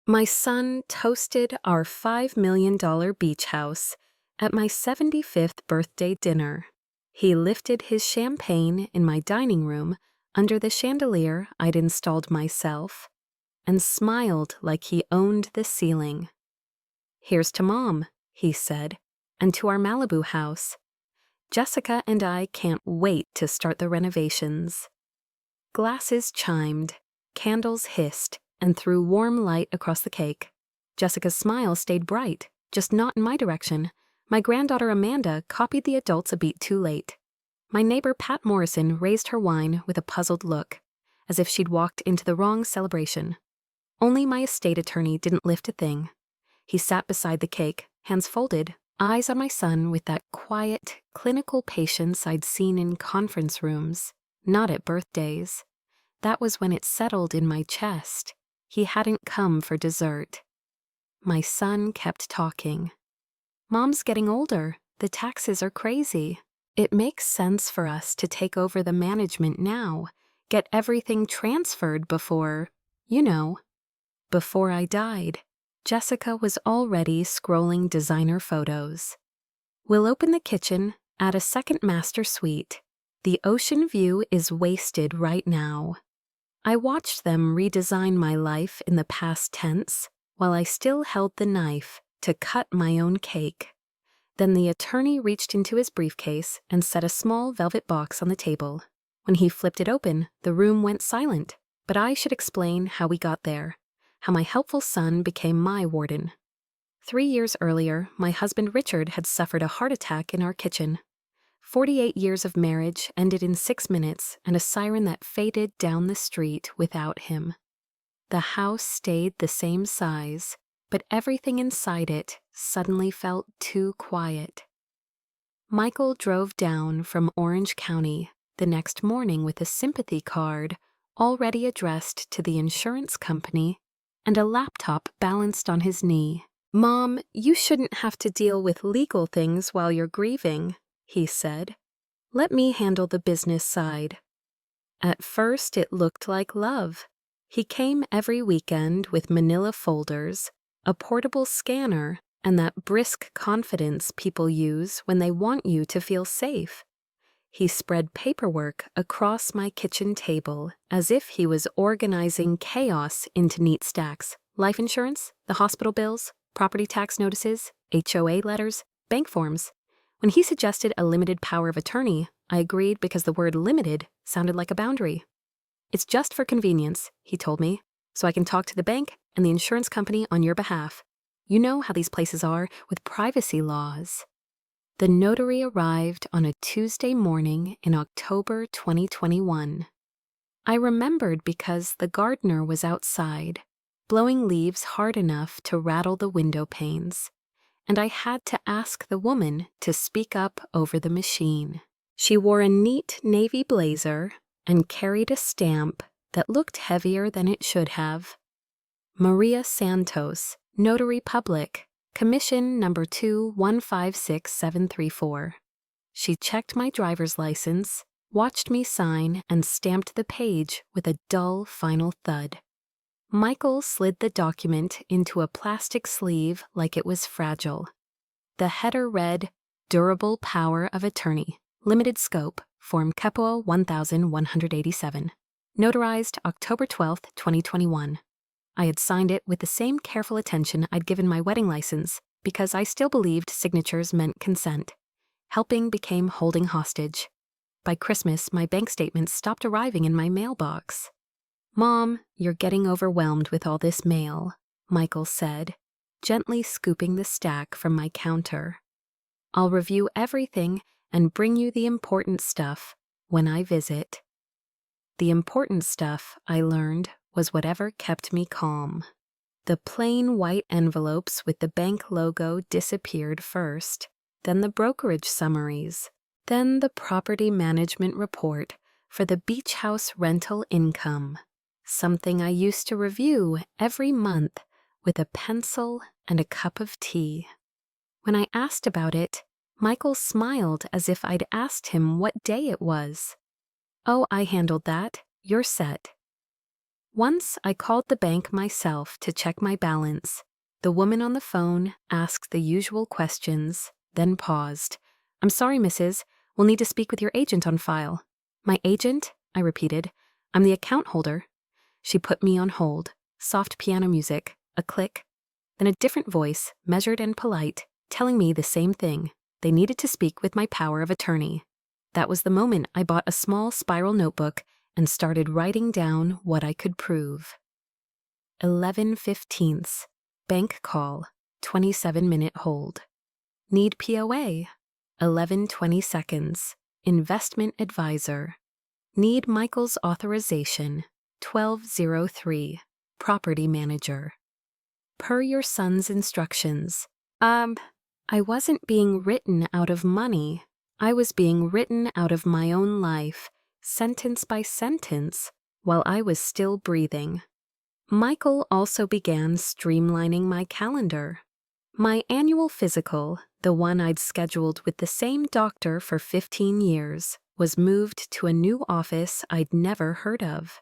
My son toasted our $5 million beach house at my 75th birthday dinner. He lifted his champagne in my dining room under the chandelier I'd installed myself and smiled like he owned the ceiling. "Here's to Mom," he said, "and to our Malibu house. Jessica and I can't wait to start the renovations." Glasses chimed, candles hissed, and threw warm light across the cake. Jessica's smile stayed bright, just not in my direction. My granddaughter Amanda copied the adults a beat too late. My neighbor Pat Morrison raised her wine with a puzzled look, as if she'd walked into the wrong celebration. Only my estate attorney didn't lift a thing. He sat beside the cake, hands folded, eyes on my son with that quiet, clinical patience I'd seen in conference rooms, not at birthdays. That was when it settled in my chest. He hadn't come for dessert. My son kept talking. "Mom's getting older. The taxes are crazy. It makes sense for us to take over the management now, get everything transferred before I died." Jessica was already scrolling designer photos. "We'll open the kitchen, add a second master suite. The ocean view is wasted right now." I watched them redesign my life in the past tense while I still held the knife to cut my own cake. Then the attorney reached into his briefcase and set a small velvet box on the table. When he flipped it open, the room went silent, but I should explain how we got there, how my helpful son became my warden. 3 years earlier, my husband Richard had suffered a heart attack in our kitchen. 48 years of marriage ended in 6 minutes and a siren that faded down the street without him. The house stayed the same size, but everything inside it suddenly felt too quiet. Michael drove down from Orange County the next morning with a sympathy card already addressed to the insurance company and a laptop balanced on his knee. "Mom, you shouldn't have to deal with legal things while you're grieving," he said. "Let me handle the business side." At first it looked like love. He came every weekend with manila folders, a portable scanner, and that brisk confidence people use when they want you to feel safe. He spread paperwork across my kitchen table as if he was organizing chaos into neat stacks. Life insurance, the hospital bills, property tax notices, HOA letters, bank forms. When he suggested a limited power of attorney, I agreed because the word limited sounded like a boundary. "It's just for convenience," he told me, "so I can talk to the bank and the insurance company on your behalf. You know how these places are with privacy laws." The notary arrived on a Tuesday morning in October 2021. I remembered because the gardener was outside, blowing leaves hard enough to rattle the window panes, and I had to ask the woman to speak up over the machine. She wore a neat navy blazer and carried a stamp that looked heavier than it should have. "Maria Santos, Notary Public, Commission number 2156734. She checked my driver's license, watched me sign, and stamped the page with a dull final thud. Michael slid the document into a plastic sleeve like it was fragile. The header read, "Durable Power of Attorney, Limited Scope, Form Capua 1187. Notarized October 12, 2021. I had signed it with the same careful attention I'd given my wedding license because I still believed signatures meant consent. Helping became holding hostage. By Christmas, my bank statements stopped arriving in my mailbox. "Mom, you're getting overwhelmed with all this mail," Michael said, gently scooping the stack from my counter. "I'll review everything and bring you the important stuff when I visit." The important stuff, I learned, was whatever kept me calm. The plain white envelopes with the bank logo disappeared first, then the brokerage summaries, then the property management report for the beach house rental income, something I used to review every month with a pencil and a cup of tea. When I asked about it, Michael smiled as if I'd asked him what day it was. "Oh, I handled that. You're set." Once I called the bank myself to check my balance. The woman on the phone asked the usual questions, then paused. "I'm sorry, Mrs. We'll need to speak with your agent on file." "My agent?" I repeated. "I'm the account holder." She put me on hold. Soft piano music, a click, then a different voice, measured and polite, telling me the same thing. They needed to speak with my power of attorney. That was the moment I bought a small spiral notebook and started writing down what I could prove. 11/15. Bank call, 27-minute hold. Need POA, 11:20 seconds. Investment advisor. Need Michael's authorization, 12:03. Property manager. Per your son's instructions. I wasn't being written out of money. I was being written out of my own life, sentence by sentence, while I was still breathing. Michael also began streamlining my calendar. My annual physical, the one I'd scheduled with the same doctor for 15 years, was moved to a new office I'd never heard of.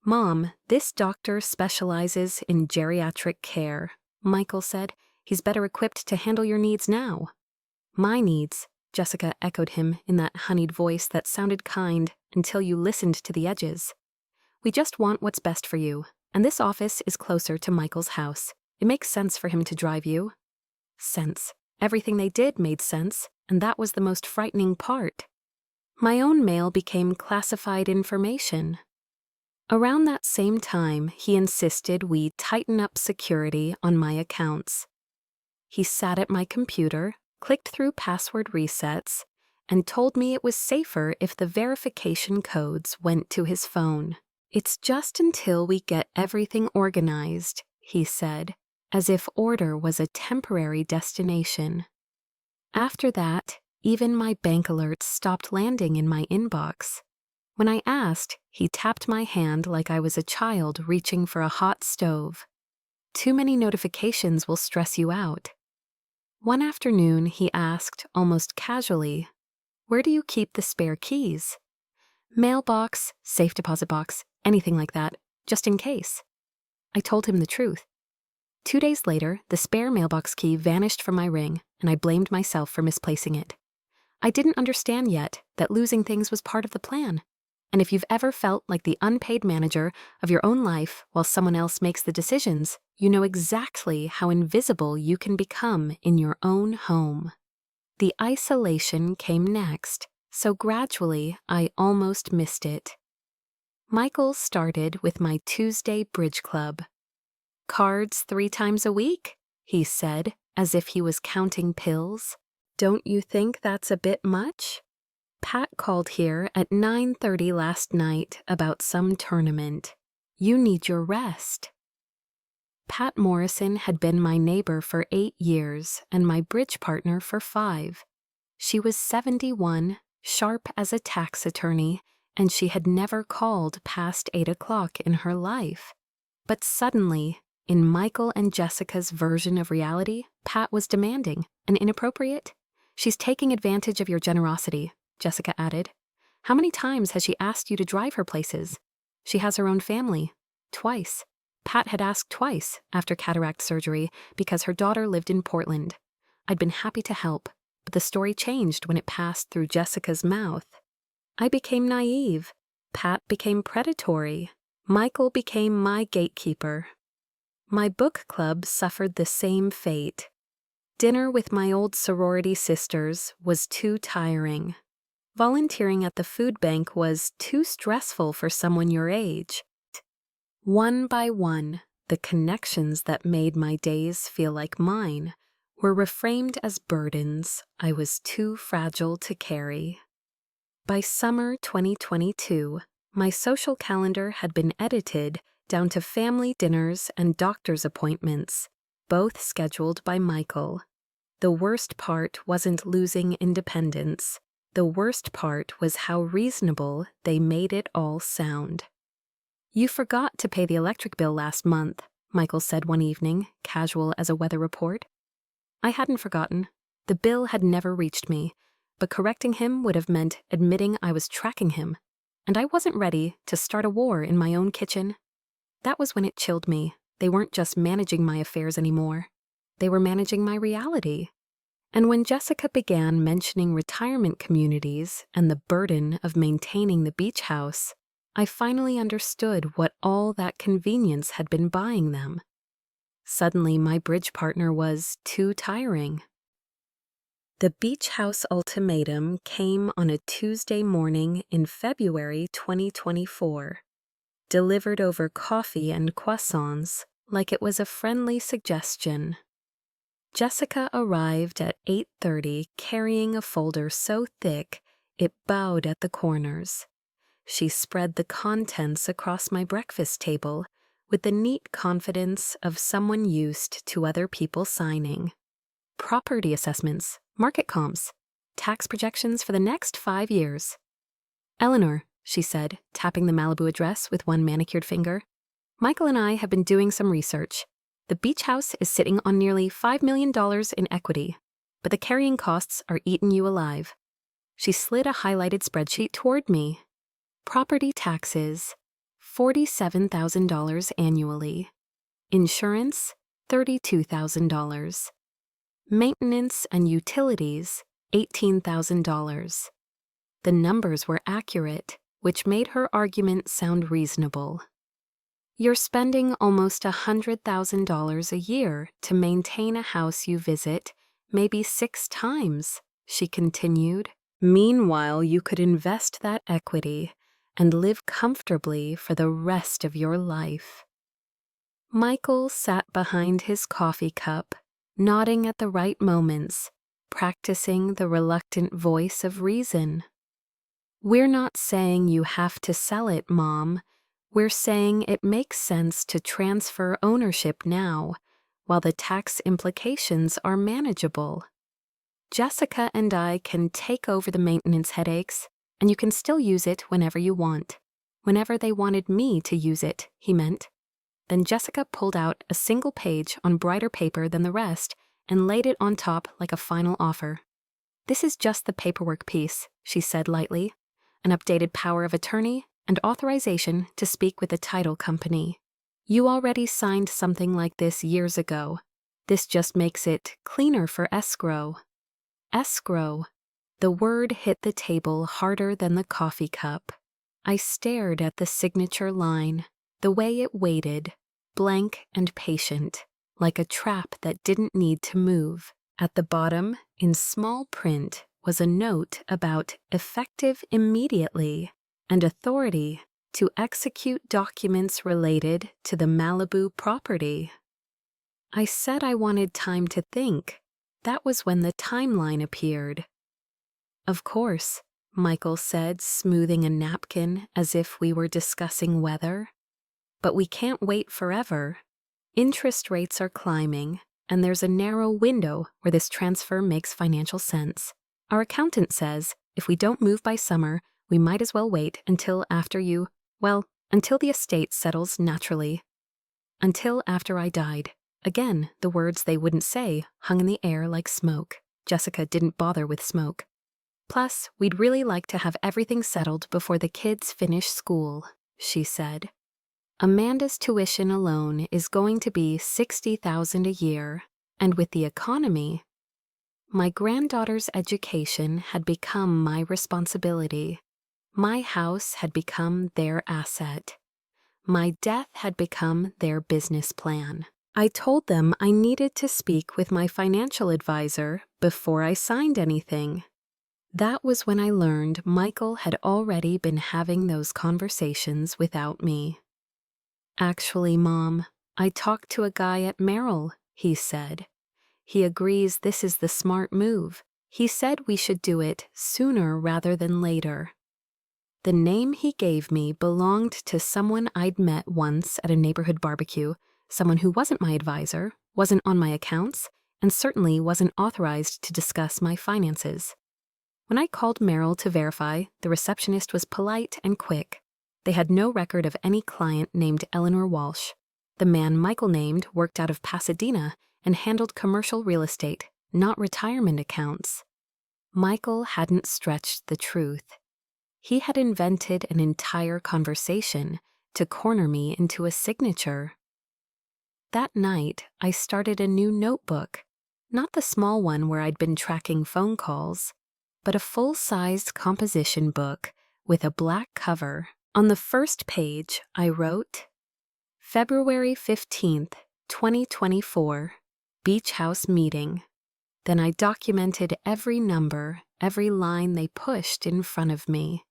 "Mom, this doctor specializes in geriatric care," Michael said. "He's better equipped to handle your needs now." "My needs," Jessica echoed him in that honeyed voice that sounded kind until you listened to the edges. "We just want what's best for you, and this office is closer to Michael's house. It makes sense for him to drive you." Sense. Everything they did made sense, and that was the most frightening part. My own mail became classified information. Around that same time, he insisted we tighten up security on my accounts. He sat at my computer, clicked through password resets, and told me it was safer if the verification codes went to his phone. "It's just until we get everything organized," he said, as if order was a temporary destination. After that, even my bank alerts stopped landing in my inbox. When I asked, he tapped my hand like I was a child reaching for a hot stove. "Too many notifications will stress you out." One afternoon, he asked, almost casually, "Where do you keep the spare keys?" "Mailbox, safe deposit box, anything like that, just in case." I told him the truth. 2 days later, the spare mailbox key vanished from my ring, and I blamed myself for misplacing it. I didn't understand yet that losing things was part of the plan. And if you've ever felt like the unpaid manager of your own life while someone else makes the decisions, you know exactly how invisible you can become in your own home. The isolation came next, so gradually I almost missed it. Michael started with my Tuesday bridge club. "Cards 3 times a week?" he said, as if he was counting pills. "Don't you think that's a bit much?" "Pat called here at 9:30 last night about some tournament. You need your rest." Pat Morrison had been my neighbor for 8 years and my bridge partner for 5. She was 71, sharp as a tax attorney, and she had never called past 8 o'clock in her life. But suddenly, in Michael and Jessica's version of reality, Pat was demanding and inappropriate. "She's taking advantage of your generosity," Jessica added. "How many times has she asked you to drive her places? She has her own family. Twice. Pat had asked twice after cataract surgery because her daughter lived in Portland. I'd been happy to help, but the story changed when it passed through Jessica's mouth. I became naive. Pat became predatory. Michael became my gatekeeper. My book club suffered the same fate. Dinner with my old sorority sisters was too tiring. Volunteering at the food bank was too stressful for someone your age. One by one, the connections that made my days feel like mine were reframed as burdens I was too fragile to carry. By summer 2022, my social calendar had been edited down to family dinners and doctor's appointments, both scheduled by Michael. The worst part wasn't losing independence. The worst part was how reasonable they made it all sound. "You forgot to pay the electric bill last month," Michael said one evening, casual as a weather report. I hadn't forgotten. The bill had never reached me, but correcting him would have meant admitting I was tracking him. and I wasn't ready to start a war in my own kitchen. That was when it chilled me. They weren't just managing my affairs anymore. They were managing my reality. And when Jessica began mentioning retirement communities and the burden of maintaining the beach house, I finally understood what all that convenience had been buying them. Suddenly, my bridge partner was too tiring. The beach house ultimatum came on a Tuesday morning in February 2024, delivered over coffee and croissants like it was a friendly suggestion. Jessica arrived at 8:30 carrying a folder so thick it bowed at the corners. She spread the contents across my breakfast table with the neat confidence of someone used to other people signing. Property assessments, market comps, tax projections for the next 5 years. Eleanor, she said, tapping the Malibu address with one manicured finger, Michael and I have been doing some research. The beach house is sitting on nearly $5 million in equity, but the carrying costs are eating you alive. She slid a highlighted spreadsheet toward me. Property taxes, $47,000 annually. Insurance, $32,000. Maintenance and utilities, $18,000. The numbers were accurate, which made her argument sound reasonable. You're spending almost $100,000 a year to maintain a house you visit, maybe 6 times, she continued. Meanwhile, you could invest that equity and live comfortably for the rest of your life. Michael sat behind his coffee cup, nodding at the right moments, practicing the reluctant voice of reason. We're not saying you have to sell it, Mom. We're saying it makes sense to transfer ownership now, while the tax implications are manageable. Jessica and I can take over the maintenance headaches, and you can still use it whenever you want. Whenever they wanted me to use it, he meant. Then Jessica pulled out a single page on brighter paper than the rest and laid it on top like a final offer. This is just the paperwork piece, she said lightly. An updated power of attorney and authorization to speak with the title company. You already signed something like this years ago. This just makes it cleaner for escrow. Escrow. The word hit the table harder than the coffee cup. I stared at the signature line, the way it waited, blank and patient, like a trap that didn't need to move. At the bottom, in small print, was a note about effective immediately and authority to execute documents related to the Malibu property. I said I wanted time to think. That was when the timeline appeared. Of course, Michael said, smoothing a napkin as if we were discussing weather. But we can't wait forever. Interest rates are climbing, and there's a narrow window where this transfer makes financial sense. Our accountant says if we don't move by summer, we might as well wait until after until the estate settles naturally. Until after I died. Again, the words they wouldn't say hung in the air like smoke. Jessica didn't bother with smoke. Plus, we'd really like to have everything settled before the kids finish school, she said. Amanda's tuition alone is going to be $60,000 a year, and with the economy, my granddaughter's education had become my responsibility. My house had become their asset. My death had become their business plan. I told them I needed to speak with my financial advisor before I signed anything. That was when I learned Michael had already been having those conversations without me. Actually, Mom, I talked to a guy at Merrill, he said. He agrees this is the smart move. He said we should do it sooner rather than later. The name he gave me belonged to someone I'd met once at a neighborhood barbecue, someone who wasn't my advisor, wasn't on my accounts, and certainly wasn't authorized to discuss my finances. When I called Merrill to verify, the receptionist was polite and quick. They had no record of any client named Eleanor Walsh. The man Michael named worked out of Pasadena and handled commercial real estate, not retirement accounts. Michael hadn't stretched the truth. He had invented an entire conversation to corner me into a signature. That night, I started a new notebook, not the small one where I'd been tracking phone calls, but a full-sized composition book with a black cover. On the first page, I wrote, February 15th, 2024, Beach House Meeting. Then I documented every number, every line they pushed in front of me,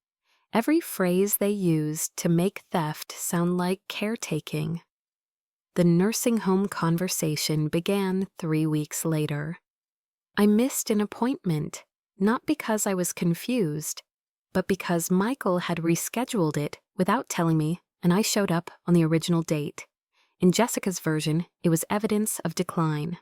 every phrase they used to make theft sound like caretaking. The nursing home conversation began 3 weeks later. I missed an appointment, not because I was confused, but because Michael had rescheduled it without telling me, and I showed up on the original date. In Jessica's version, it was evidence of decline.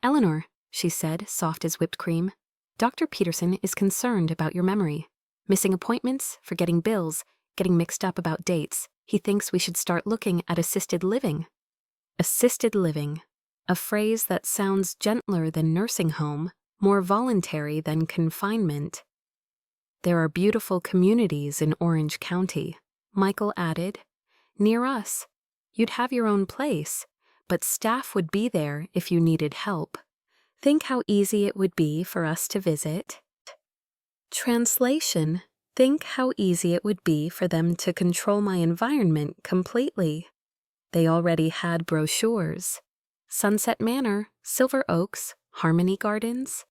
"Eleanor," she said, soft as whipped cream, "Dr. Peterson is concerned about your memory. Missing appointments, forgetting bills, getting mixed up about dates. He thinks we should start looking at assisted living." Assisted living, a phrase that sounds gentler than nursing home, more voluntary than confinement. "There are beautiful communities in Orange County," Michael added. "Near us. You'd have your own place, but staff would be there if you needed help. Think how easy it would be for us to visit." Translation: think how easy it would be for them to control my environment completely. They already had brochures. Sunset Manor, Silver Oaks, Harmony Gardens,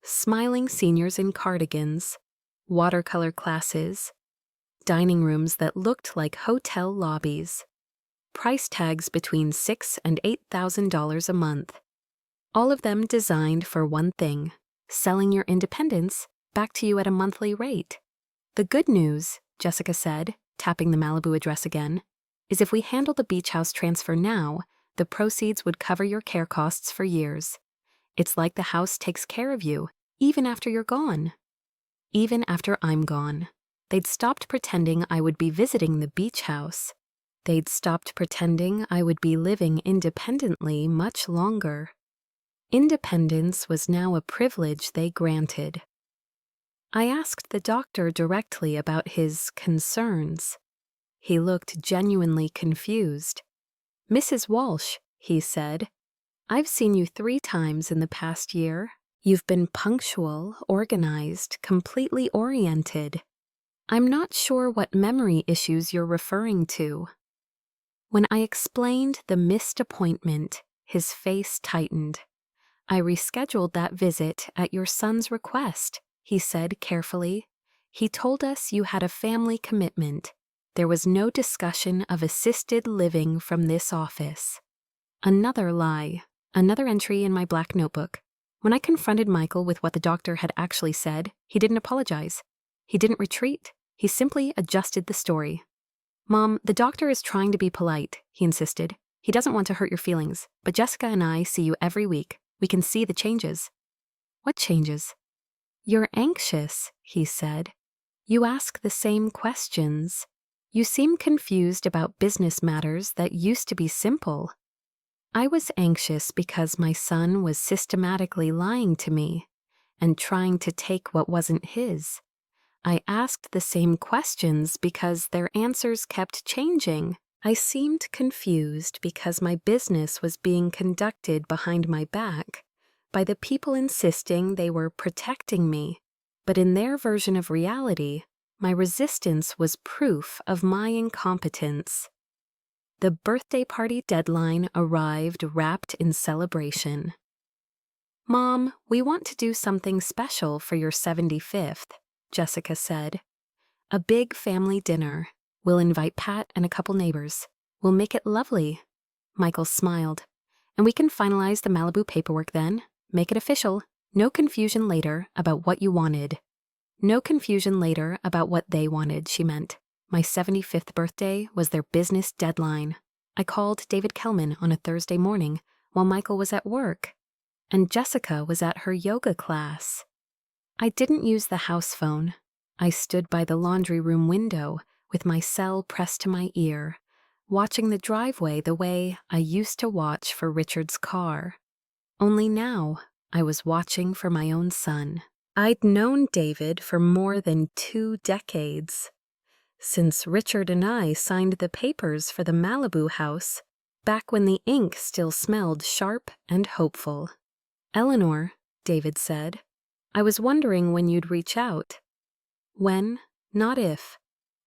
smiling seniors in cardigans, watercolor classes, dining rooms that looked like hotel lobbies, price tags between $6,000 and $8,000 a month. All of them designed for one thing: selling your independence back to you at a monthly rate. "The good news," Jessica said, tapping the Malibu address again, "is if we handle the beach house transfer now, the proceeds would cover your care costs for years. It's like the house takes care of you, even after you're gone." Even after I'm gone. They'd stopped pretending I would be visiting the beach house. They'd stopped pretending I would be living independently much longer. Independence was now a privilege they granted. I asked the doctor directly about his concerns. He looked genuinely confused. "Mrs. Walsh," he said, "I've seen you 3 times in the past year. You've been punctual, organized, completely oriented. I'm not sure what memory issues you're referring to." When I explained the missed appointment, his face tightened. "I rescheduled that visit at your son's request," he said carefully. "He told us you had a family commitment. There was no discussion of assisted living from this office." Another lie, another entry in my black notebook. When I confronted Michael with what the doctor had actually said, he didn't apologize. He didn't retreat. He simply adjusted the story. "Mom, the doctor is trying to be polite," he insisted. "He doesn't want to hurt your feelings, but Jessica and I see you every week. We can see the changes." "What changes?" "You're anxious," he said. "You ask the same questions. You seem confused about business matters that used to be simple." I was anxious because my son was systematically lying to me and trying to take what wasn't his. I asked the same questions because their answers kept changing. I seemed confused because my business was being conducted behind my back by the people insisting they were protecting me, but in their version of reality, my resistance was proof of my incompetence. The birthday party deadline arrived wrapped in celebration. "Mom, we want to do something special for your 75th, Jessica said. "A big family dinner. We'll invite Pat and a couple neighbors. We'll make it lovely." Michael smiled. "And we can finalize the Malibu paperwork then. Make it official. No confusion later about what you wanted." No confusion later about what they wanted, she meant. My 75th birthday was their business deadline. I called David Kellman on a Thursday morning while Michael was at work, and Jessica was at her yoga class. I didn't use the house phone. I stood by the laundry room window with my cell pressed to my ear, watching the driveway the way I used to watch for Richard's car. Only now, I was watching for my own son. I'd known David for more than 2 decades. Since Richard and I signed the papers for the Malibu house, back when the ink still smelled sharp and hopeful. "Eleanor," David said, "I was wondering when you'd reach out." When, not if.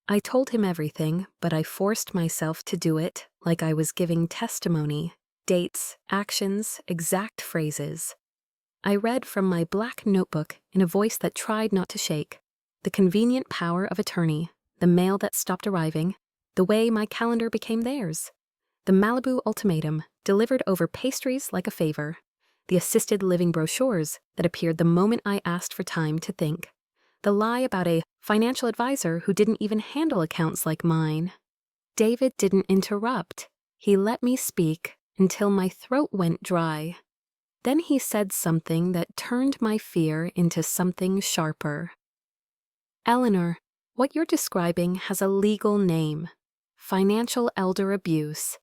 I told him everything, but I forced myself to do it like I was giving testimony, dates, actions, exact phrases. I read from my black notebook in a voice that tried not to shake. The convenient power of attorney, the mail that stopped arriving, the way my calendar became theirs. The Malibu ultimatum, delivered over pastries like a favor. The assisted living brochures that appeared the moment I asked for time to think. The lie about a financial advisor who didn't even handle accounts like mine. David didn't interrupt. He let me speak until my throat went dry. Then he said something that turned my fear into something sharper. "Eleanor, what you're describing has a legal name: financial elder abuse.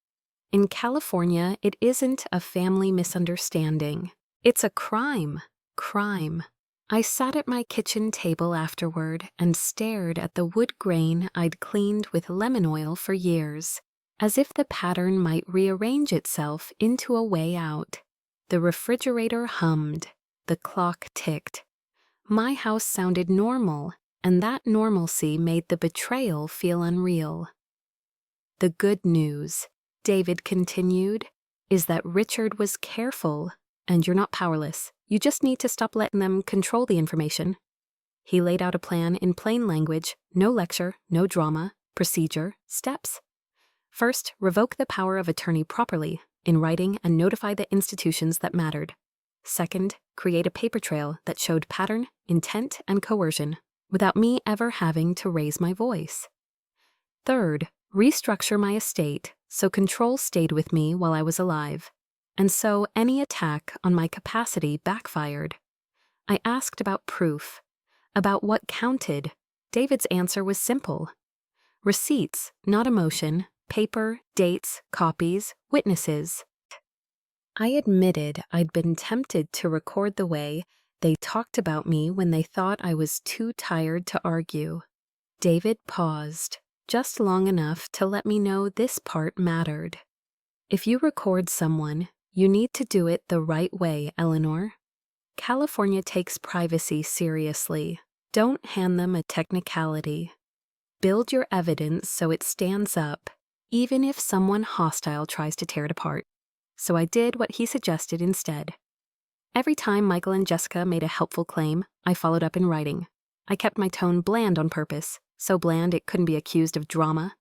In California, it isn't a family misunderstanding. It's a crime. Crime." I sat at my kitchen table afterward and stared at the wood grain I'd cleaned with lemon oil for years, as if the pattern might rearrange itself into a way out. The refrigerator hummed. The clock ticked. My house sounded normal, and that normalcy made the betrayal feel unreal. "The good news," David continued, "is that Richard was careful, and you're not powerless. You just need to stop letting them control the information." He laid out a plan in plain language, no lecture, no drama, procedure, steps. First, revoke the power of attorney properly, in writing, and notify the institutions that mattered. Second, create a paper trail that showed pattern, intent, and coercion, without me ever having to raise my voice. Third, restructure my estate so control stayed with me while I was alive, and so any attack on my capacity backfired. I asked about proof, about what counted. David's answer was simple. Receipts, not emotion, paper, dates, copies, witnesses. I admitted I'd been tempted to record the way they talked about me when they thought I was too tired to argue. David paused, just long enough to let me know this part mattered. "If you record someone, you need to do it the right way, Eleanor. California takes privacy seriously. Don't hand them a technicality. Build your evidence so it stands up, even if someone hostile tries to tear it apart." So I did what he suggested instead. Every time Michael and Jessica made a helpful claim, I followed up in writing. I kept my tone bland on purpose, so bland it couldn't be accused of drama.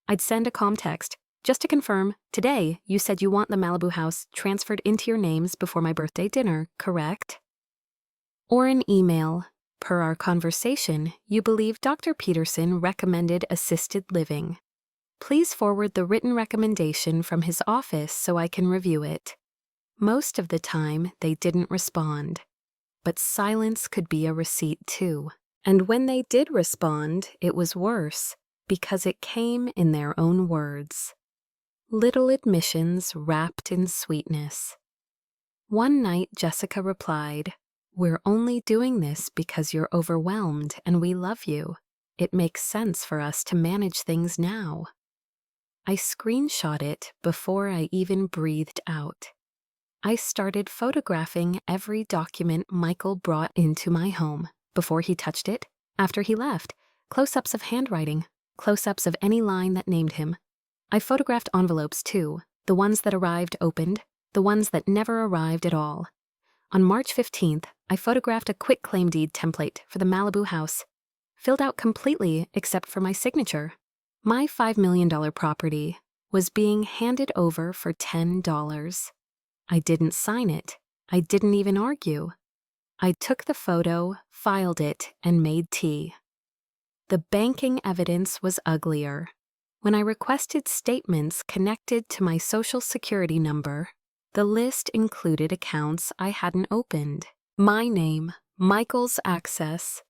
I'd send a calm text, just to confirm, "Today, you said you want the Malibu house transferred into your names before my birthday dinner, correct?" Or an email, "Per our conversation, you believe Dr. Peterson recommended assisted living. Please forward the written recommendation from his office so I can review it." Most of the time, they didn't respond. But silence could be a receipt too. And when they did respond, it was worse, because it came in their own words. Little admissions wrapped in sweetness. One night, Jessica replied, "We're only doing this because you're overwhelmed and we love you. It makes sense for us to manage things now." I screenshot it before I even breathed out. I started photographing every document Michael brought into my home, before he touched it, after he left, close-ups of handwriting, close-ups of any line that named him. I photographed envelopes too, the ones that arrived opened, the ones that never arrived at all. On March 15th, I photographed a quitclaim deed template for the Malibu house, filled out completely except for my signature. My $5 million property was being handed over for $10. I didn't sign it. I didn't even argue. I took the photo, filed it, and made tea. The banking evidence was uglier. When I requested statements connected to my social security number, the list included accounts I hadn't opened. My name, Michael's access,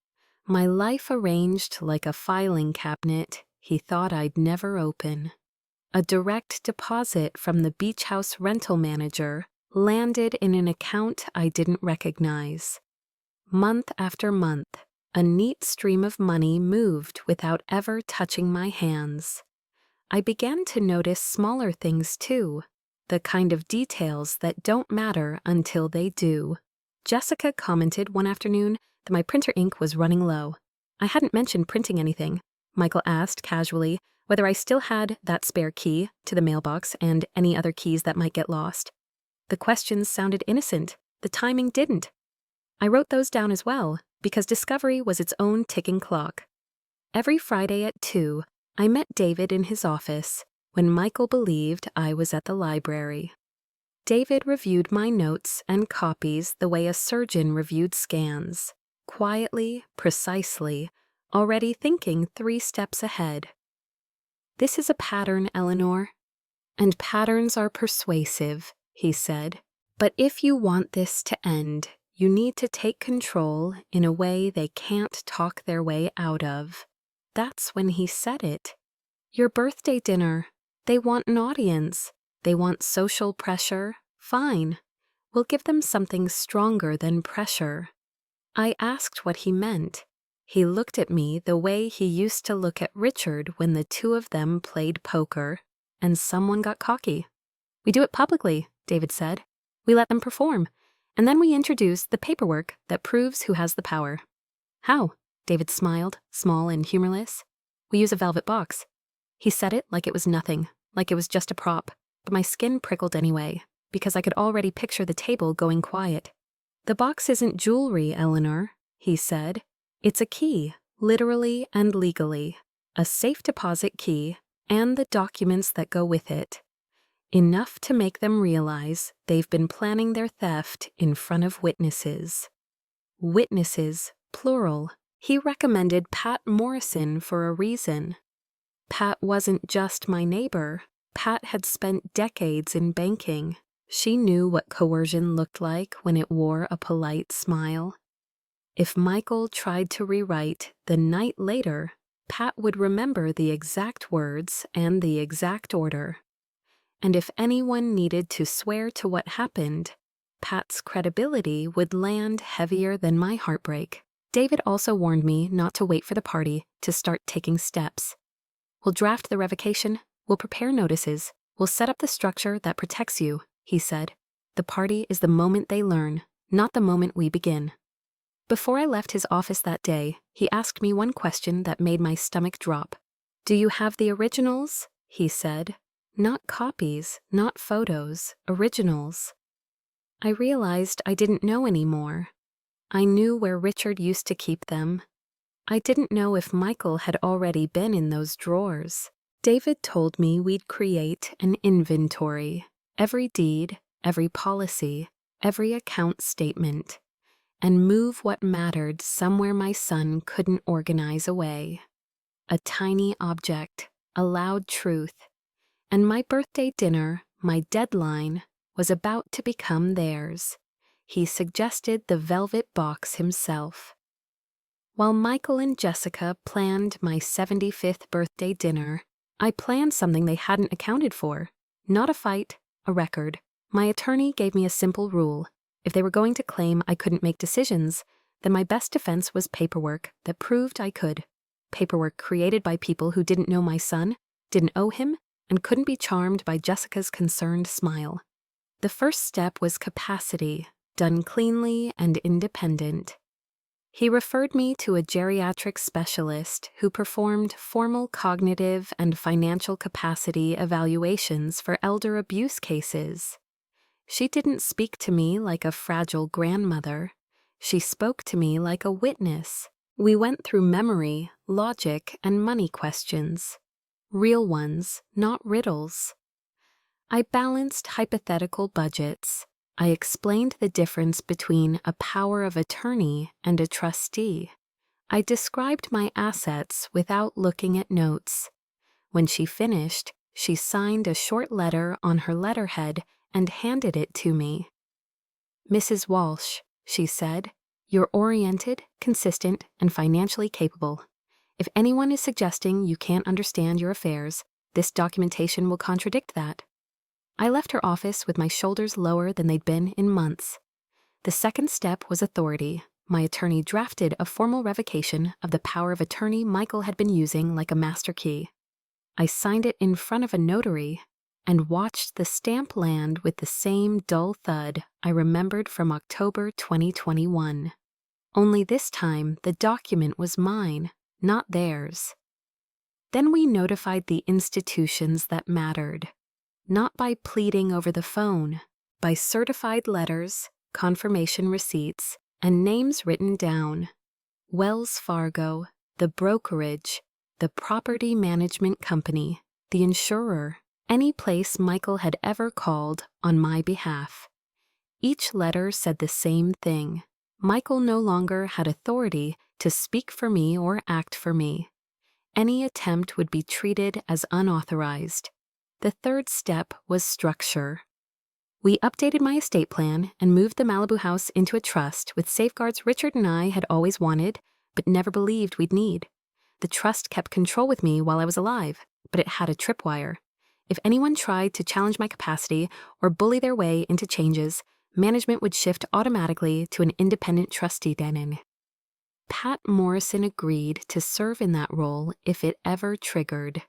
my life arranged like a filing cabinet he thought I'd never open. A direct deposit from the beach house rental manager landed in an account I didn't recognize. Month after month, a neat stream of money moved without ever touching my hands. I began to notice smaller things too, the kind of details that don't matter until they do. Jessica commented one afternoon that my printer ink was running low. I hadn't mentioned printing anything. Michael asked casually whether I still had that spare key to the mailbox and any other keys that might get lost. The questions sounded innocent. The timing didn't. I wrote those down as well, because discovery was its own ticking clock. Every Friday at 2, I met David in his office when Michael believed I was at the library. David reviewed my notes and copies the way a surgeon reviewed scans, quietly, precisely, already thinking 3 steps ahead. "This is a pattern, Eleanor, and patterns are persuasive," he said. "But if you want this to end, you need to take control in a way they can't talk their way out of." That's when he said it. "Your birthday dinner. They want an audience. They want social pressure. Fine. We'll give them something stronger than pressure." I asked what he meant. He looked at me the way he used to look at Richard when the two of them played poker, and someone got cocky. "We do it publicly," David said. "We let them perform, and then we introduce the paperwork that proves who has the power." "How?" David smiled, small and humorless. "We use a velvet box." He said it like it was nothing, like it was just a prop, but my skin prickled anyway, because I could already picture the table going quiet. "The box isn't jewelry, Eleanor," he said. "It's a key, literally and legally, a safe deposit key, and the documents that go with it. Enough to make them realize they've been planning their theft in front of witnesses." Witnesses, plural. He recommended Pat Morrison for a reason. Pat wasn't just my neighbor. Pat had spent decades in banking. She knew what coercion looked like when it wore a polite smile. If Michael tried to rewrite the night later, Pat would remember the exact words and the exact order. And if anyone needed to swear to what happened, Pat's credibility would land heavier than my heartbreak. David also warned me not to wait for the party to start taking steps. "We'll draft the revocation, we'll prepare notices, we'll set up the structure that protects you," he said. "The party is the moment they learn, not the moment we begin." Before I left his office that day, he asked me one question that made my stomach drop. "Do you have the originals?" he said. "Not copies, not photos, originals." I realized I didn't know anymore. I knew where Richard used to keep them. I didn't know if Michael had already been in those drawers. David told me we'd create an inventory, every deed, every policy, every account statement, and move what mattered somewhere my son couldn't organize away. A tiny object, a loud truth, and my birthday dinner, my deadline, was about to become theirs. He suggested the velvet box himself. While Michael and Jessica planned my 75th birthday dinner, I planned something they hadn't accounted for. Not a fight, a record. My attorney gave me a simple rule. If they were going to claim I couldn't make decisions, then my best defense was paperwork that proved I could. Paperwork created by people who didn't know my son, didn't owe him, and couldn't be charmed by Jessica's concerned smile. The first step was capacity, done cleanly and independent. He referred me to a geriatric specialist who performed formal cognitive and financial capacity evaluations for elder abuse cases. She didn't speak to me like a fragile grandmother. She spoke to me like a witness. We went through memory, logic, and money questions. Real ones, not riddles. I balanced hypothetical budgets. I explained the difference between a power of attorney and a trustee. I described my assets without looking at notes. When she finished, she signed a short letter on her letterhead and handed it to me. "Mrs. Walsh," she said, "you're oriented, consistent, and financially capable. If anyone is suggesting you can't understand your affairs, this documentation will contradict that." I left her office with my shoulders lower than they'd been in months. The second step was authority. my attorney drafted a formal revocation of the power of attorney Michael had been using like a master key. I signed it in front of a notary and watched the stamp land with the same dull thud I remembered from October 2021. Only this time, the document was mine, not theirs. Then we notified the institutions that mattered, not by pleading over the phone, by certified letters, confirmation receipts, and names written down. Wells Fargo, the brokerage, the property management company, the insurer, any place Michael had ever called on my behalf. Each letter said the same thing. Michael no longer had authority to speak for me or act for me. Any attempt would be treated as unauthorized. The third step was structure. We updated my estate plan and moved the Malibu house into a trust with safeguards Richard and I had always wanted, but never believed we'd need. The trust kept control with me while I was alive, but it had a tripwire. If anyone tried to challenge my capacity or bully their way into changes, management would shift automatically to an independent trustee. Pat Morrison agreed to serve in that role if it ever triggered.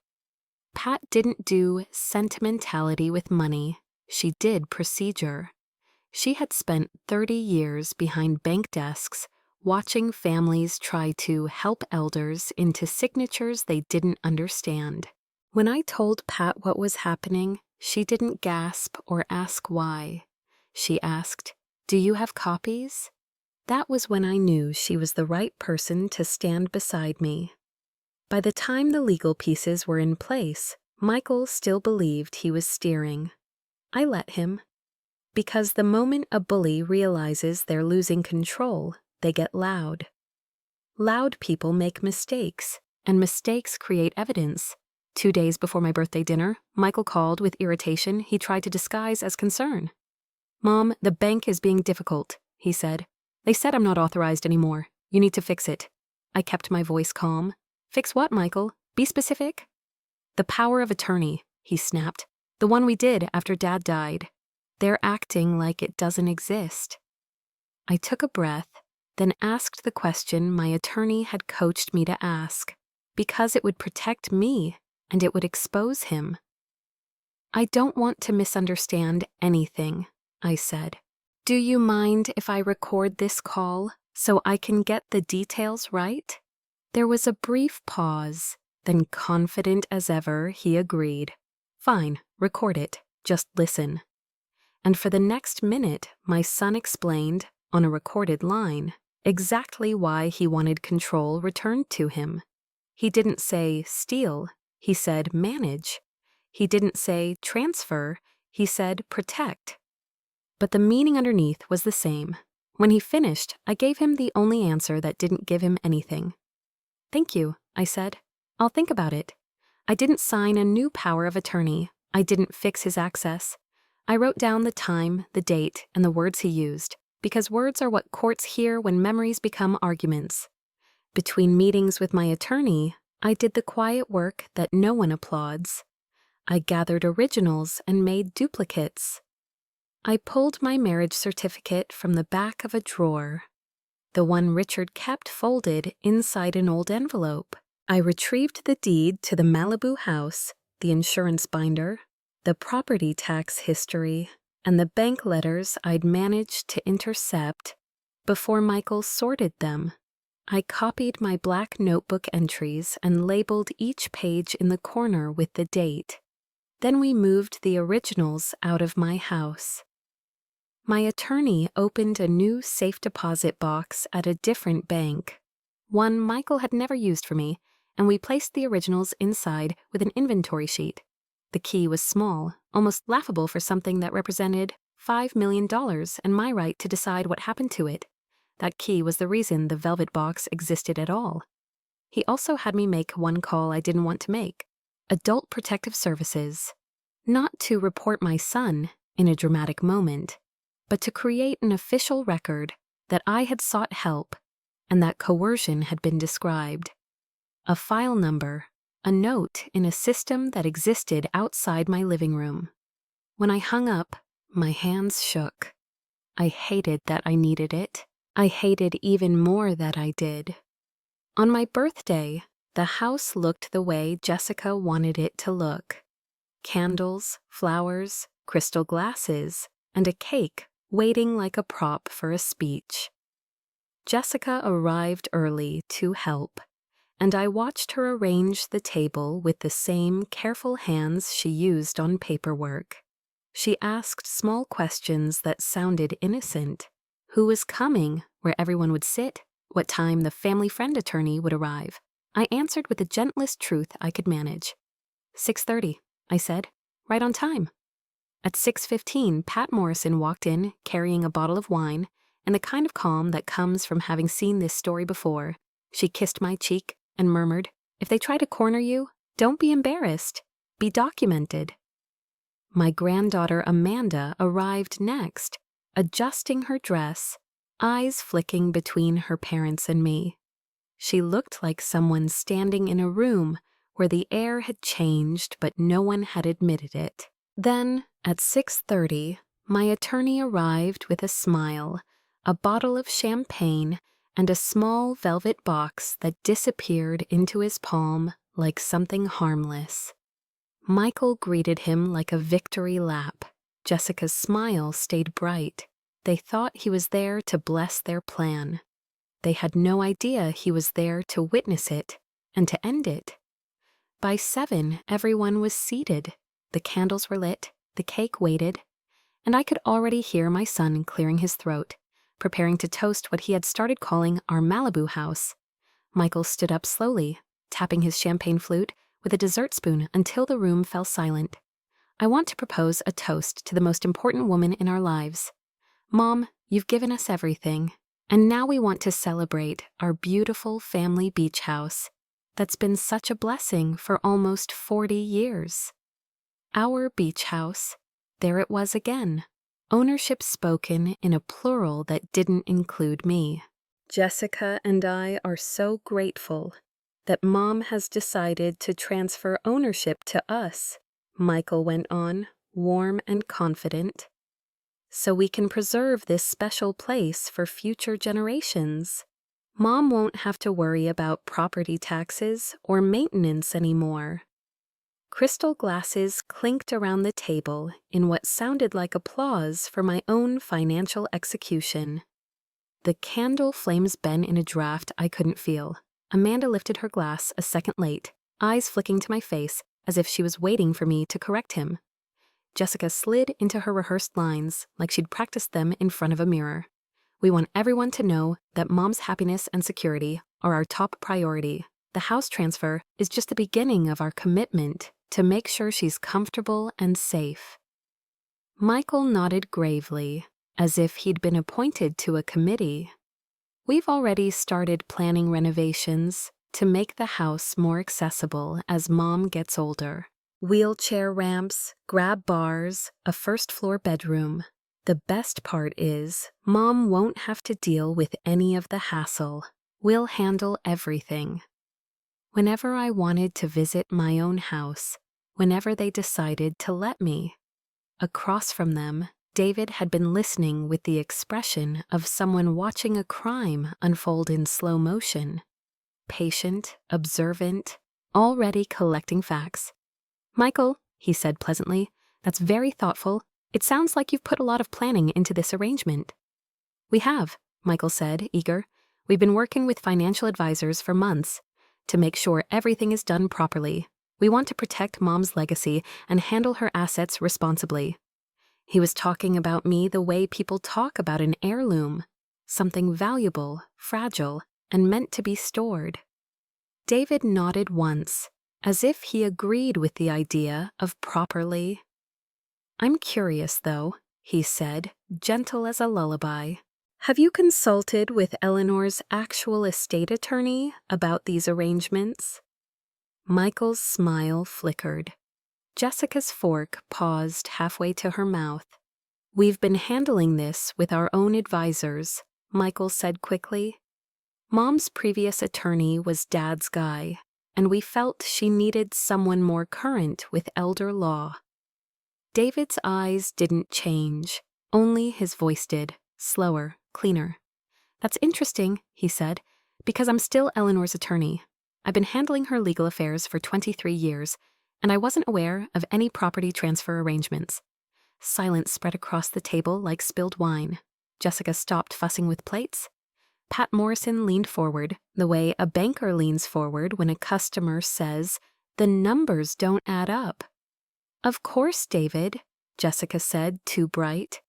Pat didn't do sentimentality with money. She did procedure. She had spent 30 years behind bank desks watching families try to help elders into signatures they didn't understand. When I told Pat what was happening, she didn't gasp or ask why. She asked, "Do you have copies?" That was when I knew she was the right person to stand beside me. By the time the legal pieces were in place, Michael still believed he was steering. I let him. Because the moment a bully realizes they're losing control, they get loud. Loud people make mistakes, and mistakes create evidence. 2 days before my birthday dinner, Michael called with irritation he tried to disguise as concern. "Mom, the bank is being difficult," he said. "They said I'm not authorized anymore. You need to fix it." I kept my voice calm. "Fix what, Michael? Be specific." "The power of attorney," he snapped. "The one we did after Dad died. They're acting like it doesn't exist." I took a breath, then asked the question my attorney had coached me to ask, because it would protect me and it would expose him. "I don't want to misunderstand anything," I said. "Do you mind if I record this call so I can get the details right?" There was a brief pause, then confident as ever, he agreed. "Fine, record it. Just listen." And for the next minute, my son explained, on a recorded line, exactly why he wanted control returned to him. He didn't say steal, he said manage. He didn't say transfer, he said protect. But the meaning underneath was the same. When he finished, I gave him the only answer that didn't give him anything. "Thank you," I said. "I'll think about it." I didn't sign a new power of attorney. I didn't fix his access. I wrote down the time, the date, and the words he used, because words are what courts hear when memories become arguments. Between meetings with my attorney, I did the quiet work that no one applauds. I gathered originals and made duplicates. I pulled my marriage certificate from the back of a drawer, the one Richard kept folded inside an old envelope. I retrieved the deed to the Malibu house, the insurance binder, the property tax history, and the bank letters I'd managed to intercept before Michael sorted them. I copied my black notebook entries and labeled each page in the corner with the date. Then we moved the originals out of my house. My attorney opened a new safe deposit box at a different bank, one Michael had never used for me, and we placed the originals inside with an inventory sheet. The key was small, almost laughable for something that represented $5 million and my right to decide what happened to it. That key was the reason the velvet box existed at all. He also had me make one call I didn't want to make: Adult Protective Services. Not to report my son in a dramatic moment, but to create an official record that I had sought help and that coercion had been described. A file number, a note in a system that existed outside my living room. When I hung up, my hands shook. I hated that I needed it. I hated even more that I did. On my birthday, the house looked the way Jessica wanted it to look. Candles, flowers, crystal glasses, and a cake waiting like a prop for a speech. Jessica arrived early to help, and I watched her arrange the table with the same careful hands she used on paperwork. She asked small questions that sounded innocent. Who was coming, where everyone would sit, what time the family friend attorney would arrive. I answered with the gentlest truth I could manage. 6:30, I said, right on time. At 6:15, Pat Morrison walked in carrying a bottle of wine and the kind of calm that comes from having seen this story before. She kissed my cheek and murmured, "If they try to corner you, don't be embarrassed. Be documented." My granddaughter Amanda arrived next, adjusting her dress, eyes flicking between her parents and me. She looked like someone standing in a room where the air had changed but no one had admitted it. Then, at 6:30, my attorney arrived with a smile, a bottle of champagne, and a small velvet box that disappeared into his palm like something harmless. Michael greeted him like a victory lap. Jessica's smile stayed bright. They thought he was there to bless their plan. They had no idea he was there to witness it and to end it. By 7, everyone was seated. The candles were lit, the cake waited, and I could already hear my son clearing his throat, preparing to toast what he had started calling our Malibu house. Michael stood up slowly, tapping his champagne flute with a dessert spoon until the room fell silent. I want to propose a toast to the most important woman in our lives. Mom, you've given us everything, and now we want to celebrate our beautiful family beach house that's been such a blessing for almost 40 years. Our beach house, there it was again. Ownership spoken in a plural that didn't include me. Jessica and I are so grateful that Mom has decided to transfer ownership to us, Michael went on, warm and confident, so we can preserve this special place for future generations. Mom won't have to worry about property taxes or maintenance anymore. Crystal glasses clinked around the table in what sounded like applause for my own financial execution. The candle flames bent in a draft I couldn't feel. Amanda lifted her glass a second late, eyes flicking to my face as if she was waiting for me to correct him. Jessica slid into her rehearsed lines like she'd practiced them in front of a mirror. We want everyone to know that Mom's happiness and security are our top priority. The house transfer is just the beginning of our commitment to make sure she's comfortable and safe. Michael nodded gravely, as if he'd been appointed to a committee. We've already started planning renovations to make the house more accessible as Mom gets older. Wheelchair ramps, grab bars, a first-floor bedroom. The best part is, Mom won't have to deal with any of the hassle. We'll handle everything. Whenever I wanted to visit my own house, whenever they decided to let me. Across from them, David had been listening with the expression of someone watching a crime unfold in slow motion. Patient, observant, already collecting facts. "Michael," he said pleasantly, "that's very thoughtful. It sounds like you've put a lot of planning into this arrangement." "We have," Michael said, eager. "We've been working with financial advisors for months to make sure everything is done properly. We want to protect Mom's legacy and handle her assets responsibly." He was talking about me the way people talk about an heirloom, something valuable, fragile, and meant to be stored. David nodded once, as if he agreed with the idea of properly. "I'm curious, though," he said, gentle as a lullaby. "Have you consulted with Eleanor's actual estate attorney about these arrangements?" Michael's smile flickered. Jessica's fork paused halfway to her mouth. "We've been handling this with our own advisors," Michael said quickly. "Mom's previous attorney was Dad's guy, and we felt she needed someone more current with elder law." David's eyes didn't change, only his voice did, slower, cleaner. "That's interesting," he said, "because I'm still Eleanor's attorney. I've been handling her legal affairs for 23 years, and I wasn't aware of any property transfer arrangements." Silence spread across the table like spilled wine. Jessica stopped fussing with plates. Pat Morrison leaned forward, the way a banker leans forward when a customer says, "The numbers don't add up." "Of course, David," Jessica said, too bright.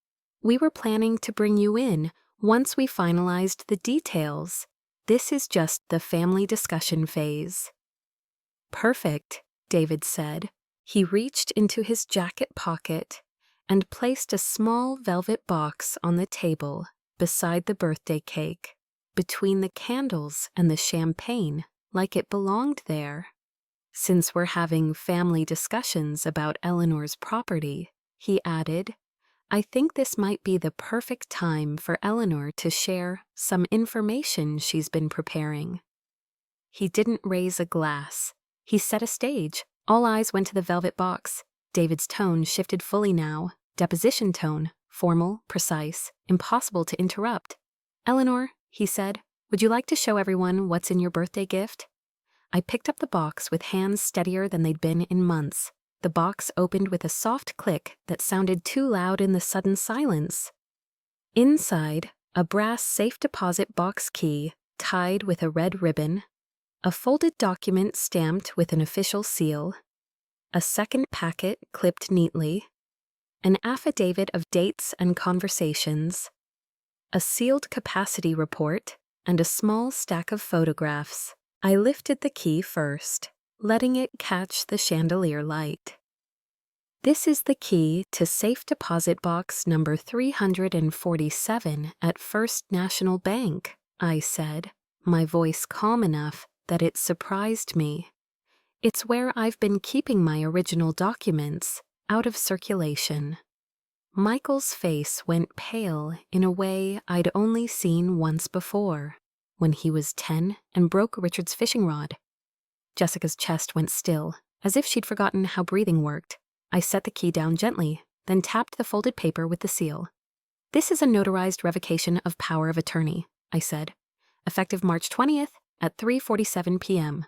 "We were planning to bring you in once we finalized the details. This is just the family discussion phase." "Perfect," David said. He reached into his jacket pocket and placed a small velvet box on the table beside the birthday cake, between the candles and the champagne, like it belonged there. "Since we're having family discussions about Eleanor's property," he added, "I think this might be the perfect time for Eleanor to share some information she's been preparing." He didn't raise a glass. He set a stage. All eyes went to the velvet box. David's tone shifted fully now. Deposition tone, formal, precise, impossible to interrupt. "Eleanor," he said, "would you like to show everyone what's in your birthday gift?" I picked up the box with hands steadier than they'd been in months. The box opened with a soft click that sounded too loud in the sudden silence. Inside, a brass safe deposit box key tied with a red ribbon, a folded document stamped with an official seal, a second packet clipped neatly, an affidavit of dates and conversations, a sealed capacity report, and a small stack of photographs. I lifted the key first, letting it catch the chandelier light. "This is the key to safe deposit box number 347 at First National Bank," I said, my voice calm enough that it surprised me. "It's where I've been keeping my original documents, out of circulation." Michael's face went pale in a way I'd only seen once before, when he was 10 and broke Richard's fishing rod. Jessica's chest went still, as if she'd forgotten how breathing worked. I set the key down gently, then tapped the folded paper with the seal. "This is a notarized revocation of power of attorney," I said, "effective March 20th at 3:47 p.m.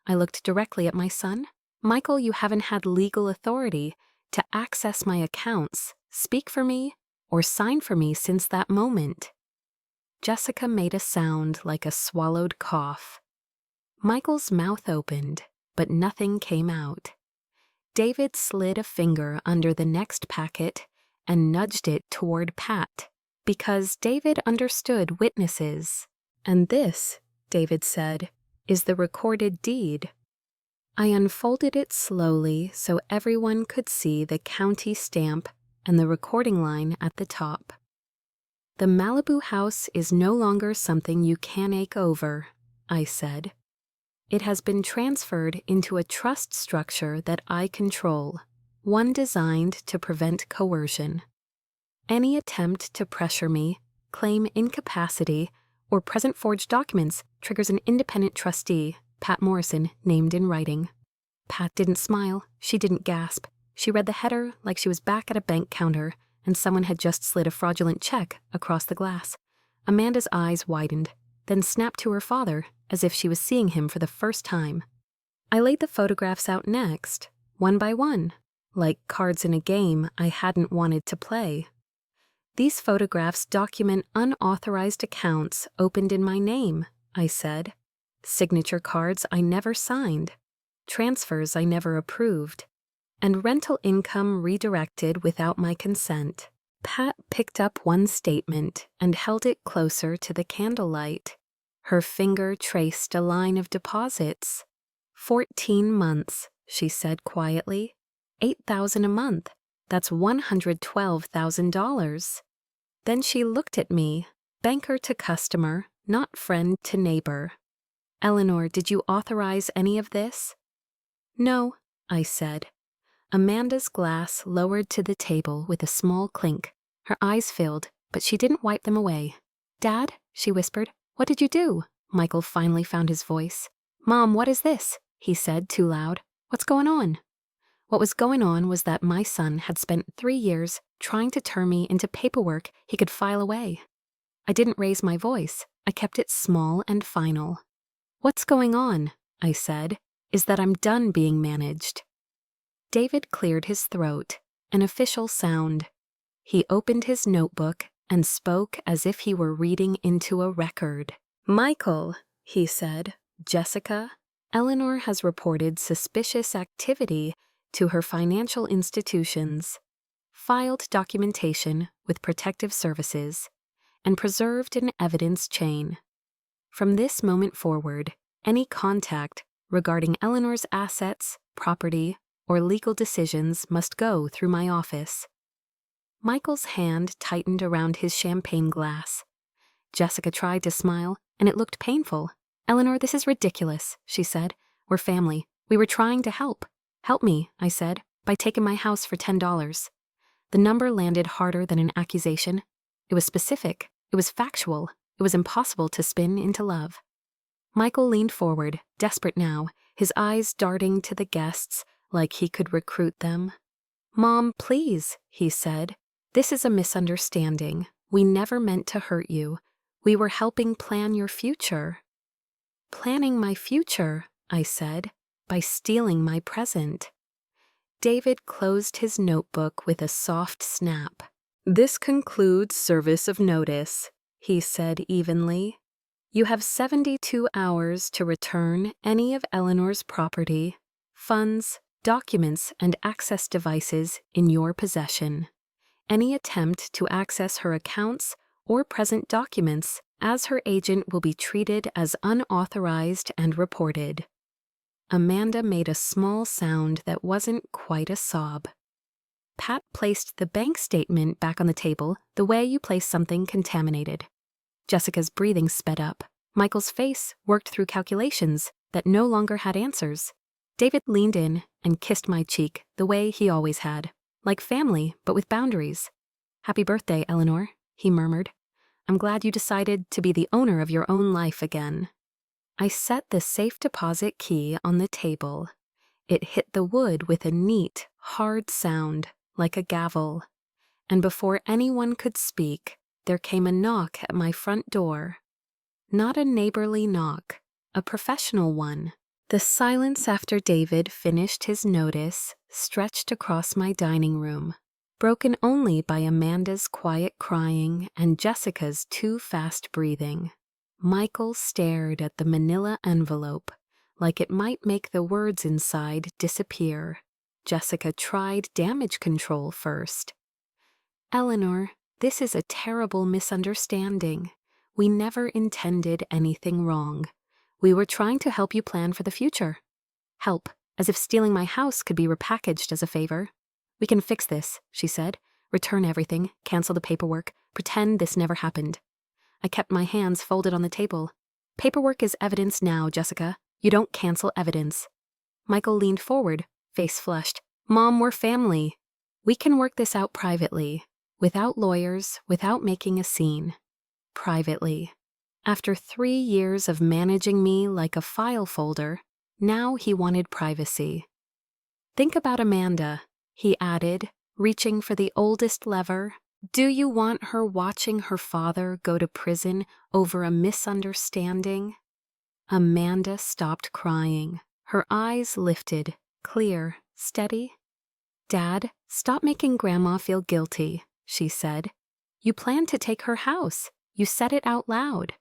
I looked directly at my son. "Michael, you haven't had legal authority to access my accounts, speak for me, or sign for me since that moment." Jessica made a sound like a swallowed cough. Michael's mouth opened, but nothing came out. David slid a finger under the next packet and nudged it toward Pat, because David understood witnesses. "And this," David said, "is the recorded deed." I unfolded it slowly so everyone could see the county stamp and the recording line at the top. "The Malibu house is no longer something you can ache over," I said. "It has been transferred into a trust structure that I control, one designed to prevent coercion. Any attempt to pressure me, claim incapacity, or present forged documents triggers an independent trustee, Pat Morrison, named in writing." Pat didn't smile. She didn't gasp. She read the header like she was back at a bank counter and someone had just slid a fraudulent check across the glass. Amanda's eyes widened, then snapped to her father as if she was seeing him for the first time. I laid the photographs out next, one by one, like cards in a game I hadn't wanted to play. "These photographs document unauthorized accounts opened in my name," I said. "Signature cards I never signed, transfers I never approved, and rental income redirected without my consent." Pat picked up one statement and held it closer to the candlelight. Her finger traced a line of deposits. 14 months, she said quietly. $8,000 a month. That's $112,000. Then she looked at me, banker to customer, not friend to neighbor. "Eleanor, did you authorize any of this?" "No," I said. Amanda's glass lowered to the table with a small clink. Her eyes filled, but she didn't wipe them away. "Dad," she whispered, "what did you do?" Michael finally found his voice. "Mom, what is this?" he said too loud. "What's going on?" What was going on was that my son had spent 3 years trying to turn me into paperwork he could file away. I didn't raise my voice. I kept it small and final. "What's going on?" I said. "Is that I'm done being managed." David cleared his throat, an official sound. He opened his notebook and spoke as if he were reading into a record. "Michael," he said, "Jessica, Eleanor has reported suspicious activity to her financial institutions, filed documentation with protective services, and preserved an evidence chain. From this moment forward, any contact regarding Eleanor's assets, property, or legal decisions must go through my office." Michael's hand tightened around his champagne glass. Jessica tried to smile, and it looked painful. "Eleanor, this is ridiculous," she said. "We're family. We were trying to help." "Help me," I said, "by taking my house for $10. The number landed harder than an accusation. It was specific. It was factual. It was impossible to spin into love. Michael leaned forward, desperate now, his eyes darting to the guests like he could recruit them. "Mom, please," he said. "This is a misunderstanding. We never meant to hurt you. We were helping plan your future." "Planning my future," I said, "by stealing my present." David closed his notebook with a soft snap. "This concludes service of notice," he said evenly. "You have 72 hours to return any of Eleanor's property, funds, documents, and access devices in your possession. Any attempt to access her accounts or present documents as her agent will be treated as unauthorized and reported." Amanda made a small sound that wasn't quite a sob. Pat placed the bank statement back on the table the way you place something contaminated. Jessica's breathing sped up. Michael's face worked through calculations that no longer had answers. David leaned in and kissed my cheek the way he always had, like family but with boundaries. "Happy birthday, Eleanor," he murmured. "I'm glad you decided to be the owner of your own life again." I set the safe deposit key on the table. It hit the wood with a neat, hard sound, like a gavel. And before anyone could speak, there came a knock at my front door. Not a neighborly knock, a professional one. The silence after David finished his notice stretched across my dining room, broken only by Amanda's quiet crying and Jessica's too fast breathing. Michael stared at the manila envelope, like it might make the words inside disappear. Jessica tried damage control first. "Eleanor, this is a terrible misunderstanding. We never intended anything wrong. We were trying to help you plan for the future." "Help, as if stealing my house could be repackaged as a favor." "We can fix this," she said. "Return everything, cancel the paperwork, pretend this never happened." I kept my hands folded on the table. "Paperwork is evidence now, Jessica. You don't cancel evidence." Michael leaned forward, face flushed. "Mom, we're family. We can work this out privately, without lawyers, without making a scene. Privately." After 3 years of managing me like a file folder, now he wanted privacy. "Think about Amanda," he added, reaching for the oldest lever. "Do you want her watching her father go to prison over a misunderstanding?" Amanda stopped crying. Her eyes lifted, clear, steady. "Dad, stop making Grandma feel guilty," she said. "You planned to take her house. You said it out loud."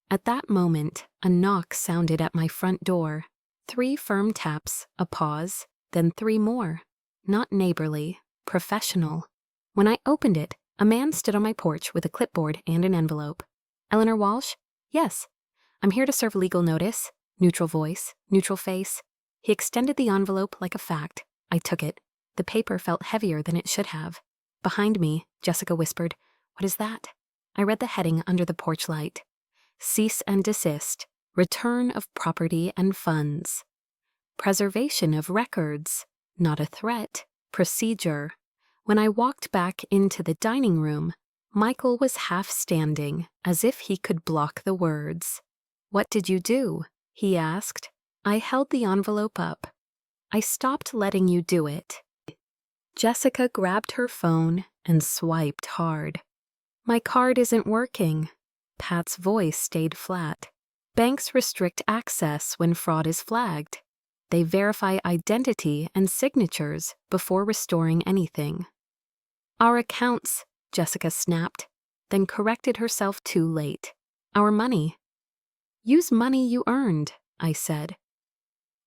At that moment, a knock sounded at my front door. 3 firm taps, a pause, then 3 more. Not neighborly, professional. When I opened it, a man stood on my porch with a clipboard and an envelope. "Eleanor Walsh?" "Yes." "I'm here to serve legal notice." Neutral voice, neutral face. He extended the envelope like a fact. I took it. The paper felt heavier than it should have. Behind me, Jessica whispered, "What is that?" I read the heading under the porch light. "Cease and desist. Return of property and funds." Preservation of records. Not a threat. Procedure. When I walked back into the dining room, Michael was half standing, as if he could block the words. "What did you do?" he asked. I held the envelope up. "I stopped letting you do it." Jessica grabbed her phone and swiped hard. My card isn't working. Pat's voice stayed flat. Banks restrict access when fraud is flagged. They verify identity and signatures before restoring anything. Our accounts, Jessica snapped, then corrected herself too late. Our money. Use money you earned, I said.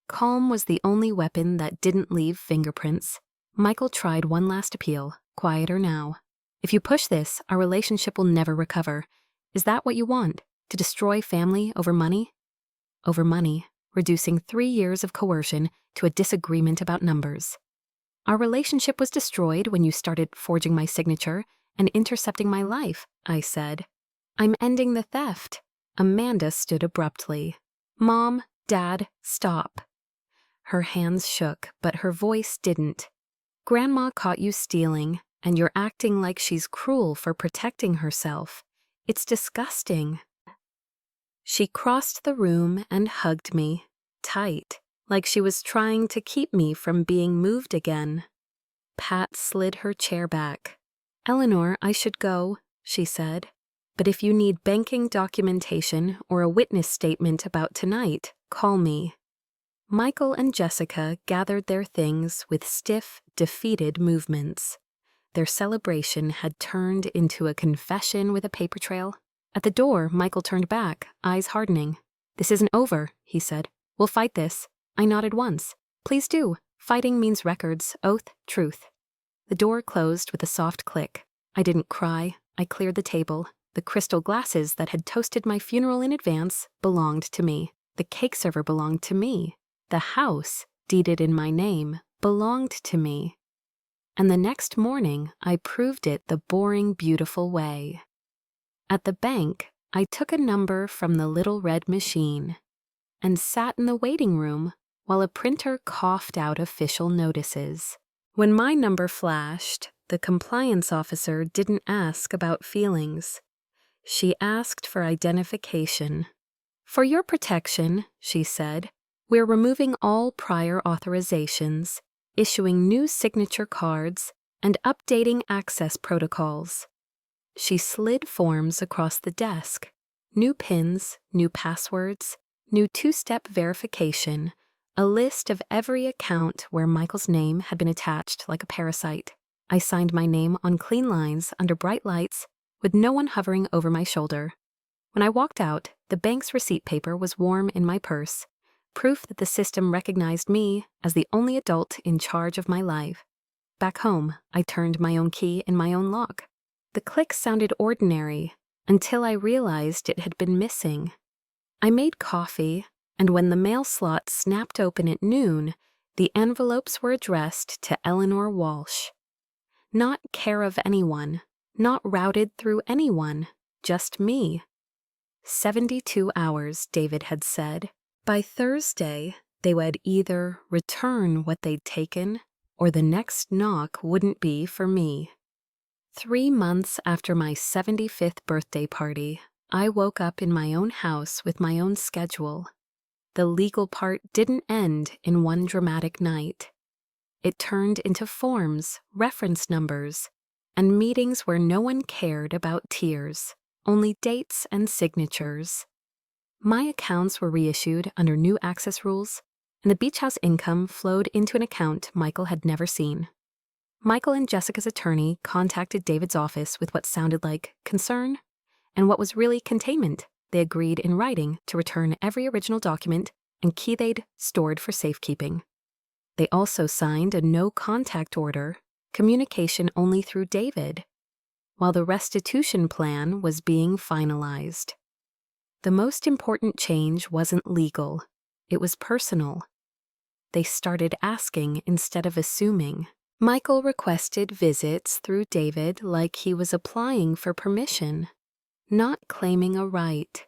Calm was the only weapon that didn't leave fingerprints. Michael tried one last appeal, quieter now. If you push this, our relationship will never recover. Is that what you want? To destroy family over money? Over money, reducing 3 years of coercion to a disagreement about numbers. Our relationship was destroyed when you started forging my signature and intercepting my life, I said. I'm ending the theft. Amanda stood abruptly. Mom, Dad, stop. Her hands shook, but her voice didn't. Grandma caught you stealing, and you're acting like she's cruel for protecting herself. It's disgusting. She crossed the room and hugged me, tight, like she was trying to keep me from being moved again. Pat slid her chair back. Eleanor, I should go, she said. But if you need banking documentation or a witness statement about tonight, call me. Michael and Jessica gathered their things with stiff, defeated movements. Their celebration had turned into a confession with a paper trail. At the door, Michael turned back, eyes hardening. This isn't over, he said. We'll fight this. I nodded once. Please do. Fighting means records, oath, truth. The door closed with a soft click. I didn't cry. I cleared the table. The crystal glasses that had toasted my funeral in advance belonged to me. The cake server belonged to me. The house, deeded in my name, belonged to me. And the next morning, I proved it the boring, beautiful way. At the bank, I took a number from the little red machine and sat in the waiting room while a printer coughed out official notices. When my number flashed, the compliance officer didn't ask about feelings. She asked for identification. For your protection, she said, we're removing all prior authorizations, issuing new signature cards, and updating access protocols. She slid forms across the desk. New PINs, new passwords, new 2-step verification, a list of every account where Michael's name had been attached like a parasite. I signed my name on clean lines under bright lights with no one hovering over my shoulder. When I walked out, the bank's receipt paper was warm in my purse, proof that the system recognized me as the only adult in charge of my life. Back home, I turned my own key in my own lock. The click sounded ordinary until I realized it had been missing. I made coffee, and when the mail slot snapped open at noon, the envelopes were addressed to Eleanor Walsh. Not care of anyone, not routed through anyone, just me. 72 hours, David had said. By Thursday, they would either return what they'd taken, or the next knock wouldn't be for me. 3 months after my 75th birthday party, I woke up in my own house with my own schedule. The legal part didn't end in one dramatic night. It turned into forms, reference numbers, and meetings where no one cared about tiers, only dates and signatures. My accounts were reissued under new access rules, and the beach house income flowed into an account Michael had never seen. Michael and Jessica's attorney contacted David's office with what sounded like concern, and what was really containment. They agreed in writing to return every original document and key they'd stored for safekeeping. They also signed a no-contact order, communication only through David, while the restitution plan was being finalized. The most important change wasn't legal, it was personal. They started asking instead of assuming. Michael requested visits through David like he was applying for permission, not claiming a right.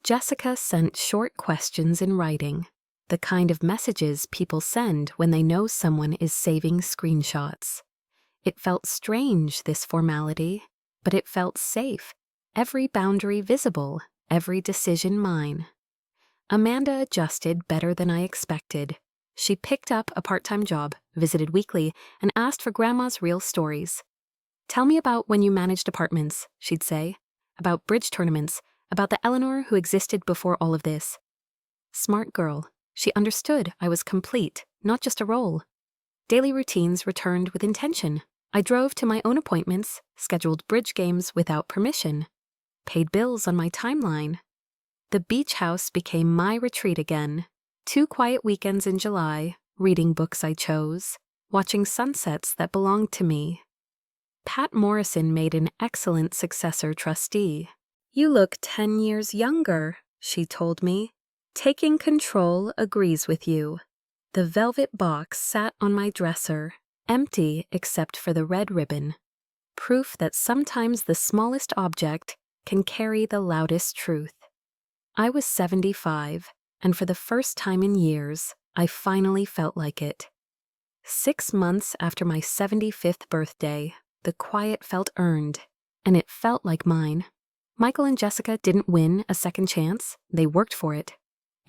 Jessica sent short questions in writing, the kind of messages people send when they know someone is saving screenshots. It felt strange, this formality, but it felt safe, every boundary visible, every decision mine. Amanda adjusted better than I expected. She picked up a part-time job, visited weekly, and asked for Grandma's real stories. Tell me about when you managed apartments, she'd say. About bridge tournaments, about the Eleanor who existed before all of this. Smart girl. She understood I was complete, not just a role. Daily routines returned with intention. I drove to my own appointments, scheduled bridge games without permission, paid bills on my timeline. The beach house became my retreat again. 2 quiet weekends in July, reading books I chose, watching sunsets that belonged to me. Pat Morrison made an excellent successor trustee. You look 10 years younger, she told me. Taking control agrees with you. The velvet box sat on my dresser, empty except for the red ribbon. Proof that sometimes the smallest object can carry the loudest truth. I was 75, and for the first time in years, I finally felt like it. 6 months after my 75th birthday, the quiet felt earned, and it felt like mine. Michael and Jessica didn't win a second chance, they worked for it.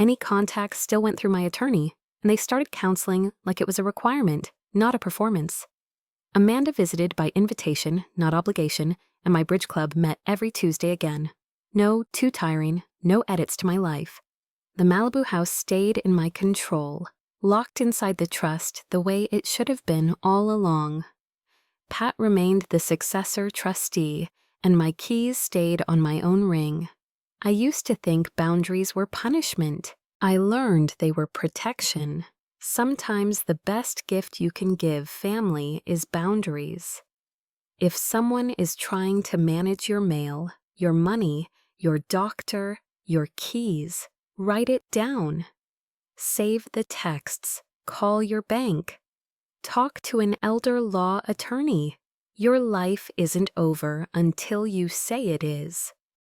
Any contacts still went through my attorney, and they started counseling like it was a requirement, not a performance. Amanda visited by invitation, not obligation, and my bridge club met every Tuesday again. No too tiring, no edits to my life. The Malibu house stayed in my control, locked inside the trust the way it should have been all along. Pat remained the successor trustee, and my keys stayed on my own ring. I used to think boundaries were punishment. I learned they were protection. Sometimes the best gift you can give family is boundaries. If someone is trying to manage your mail, your money, your doctor, your keys, write it down. Save the texts. Call your bank. Talk to an elder law attorney. Your life isn't over until you say it is.